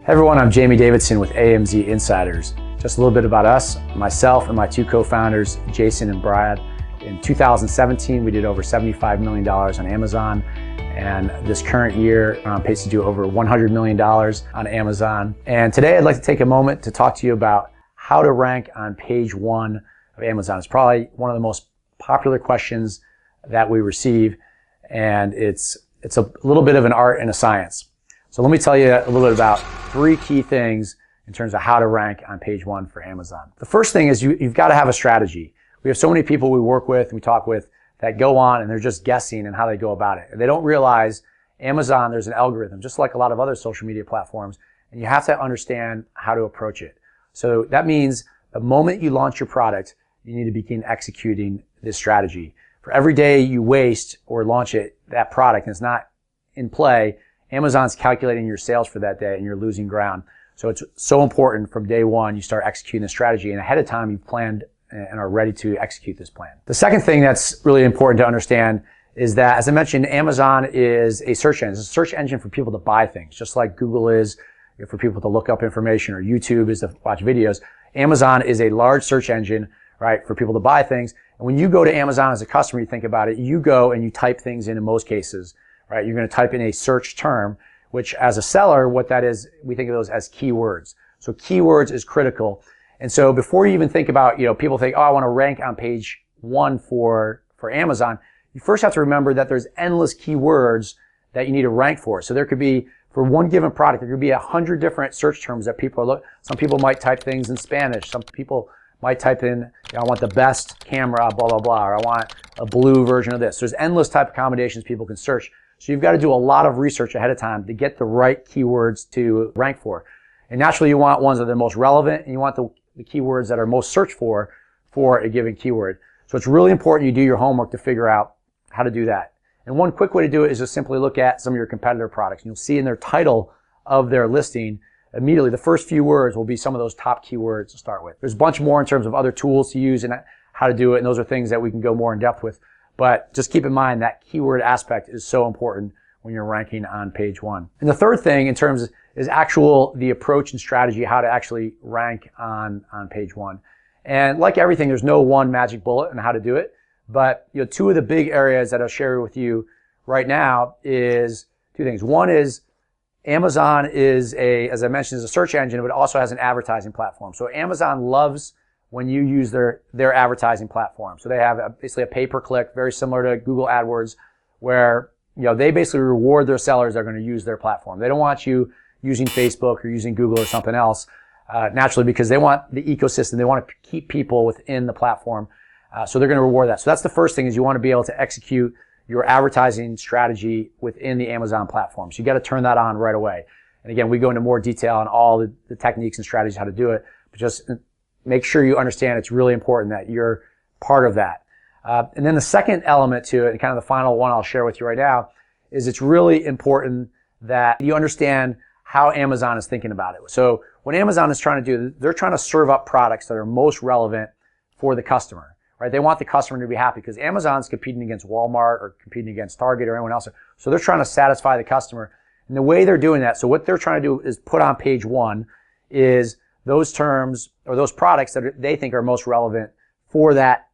Hey everyone, I'm Jamie Davidson with AMZ Insiders. Just a little bit about us, myself and my two co-founders, Jason and Brad. In 2017, we did over $75 million on Amazon. And this current year, we're on pace to do over $100 million on Amazon. And today I'd like to take a moment to talk to you about how to rank on page one of Amazon. It's probably one of the most popular questions that we receive. And it's a little bit of an art and a science. So let me tell you a little bit about three key things in terms of how to rank on page one for Amazon. The first thing is you've got to have a strategy. We have so many people we work with, we talk with, that go on and they're just guessing and how they go about it. And they don't realize Amazon, there's an algorithm, just like a lot of other social media platforms, and you have to understand how to approach it. So that means the moment you launch your product, you need to begin executing this strategy. For every day you waste or launch that product and it's not in play, Amazon's calculating your sales for that day and you're losing ground. So it's so important from day one you start executing the strategy, and ahead of time you've planned and are ready to execute this plan. The second thing that's really important to understand is that, as I mentioned, Amazon is a search engine. It's a search engine for people to buy things, just like Google is for people to look up information, or YouTube is to watch videos. Amazon is a large search engine, right, for people to buy things. And when you go to Amazon as a customer, you think about it, you go and you type things in most cases, right? You're going to type in a search term, which as a seller, what that is, we think of those as keywords. So keywords is critical. And so before you even think about, people think, oh, I want to rank on page one for Amazon, you first have to remember that there's endless keywords that you need to rank for. So there could be, for one given product, there could be 100 different search terms that people are looking. Some people might type things in Spanish. Some people might type in, I want the best camera, blah, blah, blah, or I want a blue version of this. There's endless type of combinations people can search. So you've got to do a lot of research ahead of time to get the right keywords to rank for. And naturally, you want ones that are most relevant, and you want the keywords that are most searched for a given keyword. So it's really important you do your homework to figure out how to do that. And one quick way to do it is just simply look at some of your competitor products. And you'll see in their title of their listing, immediately the first few words will be some of those top keywords to start with. There's a bunch more in terms of other tools to use and how to do it, and those are things that we can go more in depth with. But just keep in mind that keyword aspect is so important when you're ranking on page one. And the third thing in terms of is the approach and strategy, how to actually rank on page one. And like everything, there's no one magic bullet on how to do it. But two of the big areas that I'll share with you right now is two things. One is Amazon is as I mentioned, is a search engine, but it also has an advertising platform. So Amazon loves when you use their advertising platform. So they have basically a pay-per-click, very similar to Google AdWords, where they basically reward their sellers that are going to use their platform. They don't want you using Facebook or using Google or something else, naturally, because they want the ecosystem. They want to keep people within the platform. So they're going to reward that. So that's the first thing, is you want to be able to execute your advertising strategy within the Amazon platform. So you got to turn that on right away. And again, we go into more detail on all the techniques and strategies how to do it, but just make sure you understand it's really important that you're part of that. And then the second element to it, and kind of the final one I'll share with you right now, is it's really important that you understand how Amazon is thinking about it. So what Amazon is trying to do, they're trying to serve up products that are most relevant for the customer, right? They want the customer to be happy, because Amazon's competing against Walmart or competing against Target or anyone else. So they're trying to satisfy the customer. And the way they're doing that, so what they're trying to do is put on page one is those terms or those products that they think are most relevant for that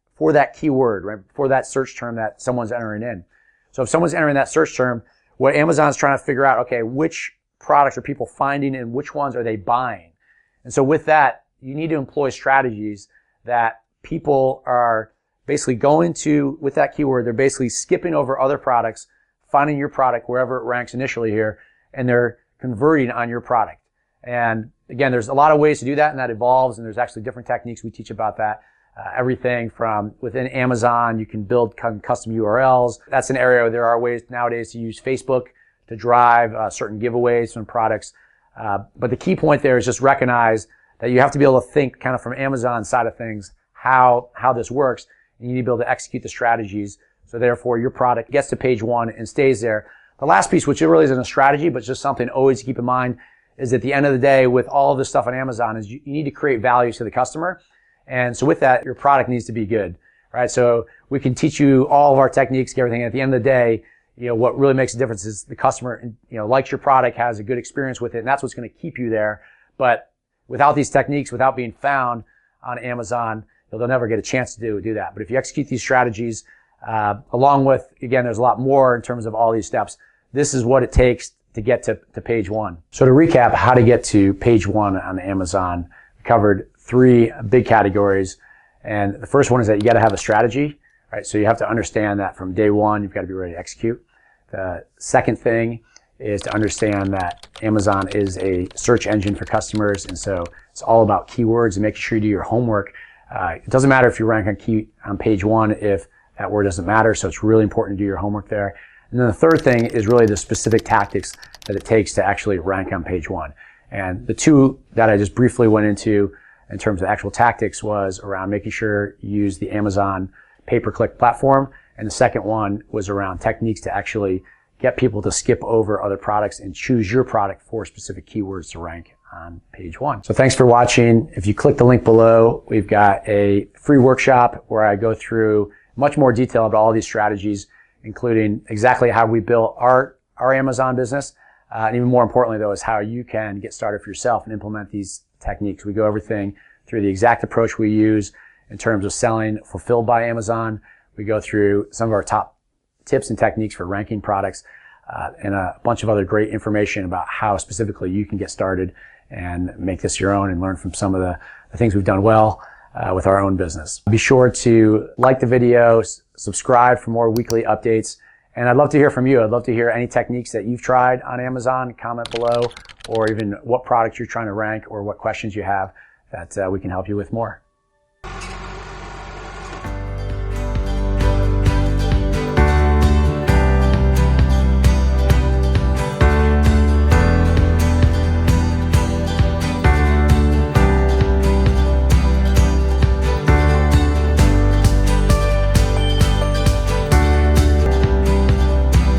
keyword, right? For that search term that someone's entering in. So if someone's entering that search term, what Amazon's trying to figure out, okay, which products are people finding and which ones are they buying? And so with that, you need to employ strategies that people are basically going to, with that keyword, they're basically skipping over other products, finding your product wherever it ranks initially here, and they're converting on your product. And again, there's a lot of ways to do that, and that evolves, and there's actually different techniques we teach about that. Everything from within Amazon, you can build custom URLs. That's an area where there are ways nowadays to use Facebook to drive certain giveaways from products. But the key point there is just recognize that you have to be able to think kind of from Amazon's side of things how this works, and you need to be able to execute the strategies so therefore your product gets to page one and stays there. The last piece, which really isn't a strategy, but just something always to keep in mind, is at the end of the day with all of this stuff on Amazon is you need to create value to the customer. And so with that, your product needs to be good, right? So we can teach you all of our techniques, everything. At the end of the day, what really makes a difference is the customer, likes your product, has a good experience with it, and that's what's going to keep you there. But without these techniques, without being found on Amazon, they'll never get a chance to do that. But if you execute these strategies, along with, again, there's a lot more in terms of all these steps, this is what it takes to get to page one. So to recap how to get to page one on Amazon, we covered 3 big categories. And the first one is that you got to have a strategy, right? So you have to understand that from day one, you've got to be ready to execute. The second thing is to understand that Amazon is a search engine for customers. And so it's all about keywords and making sure you do your homework. It doesn't matter if you rank on page one if that word doesn't matter. So it's really important to do your homework there. And then the third thing is really the specific tactics that it takes to actually rank on page one. And the 2 that I just briefly went into in terms of actual tactics was around making sure you use the Amazon pay-per-click platform. And the second one was around techniques to actually get people to skip over other products and choose your product for specific keywords to rank on page one. So thanks for watching. If you click the link below, we've got a free workshop where I go through much more detail about all these strategies, including exactly how we built our Amazon business. And even more importantly, though, is how you can get started for yourself and implement these techniques. We go everything through the exact approach we use in terms of selling fulfilled by Amazon. We go through some of our top tips and techniques for ranking products, and a bunch of other great information about how specifically you can get started and make this your own and learn from some of the things we've done well with our own business. Be sure to like the video, subscribe for more weekly updates, and I'd love to hear from you. I'd love to hear any techniques that you've tried on Amazon. Comment below, or even what products you're trying to rank or what questions you have that we can help you with more.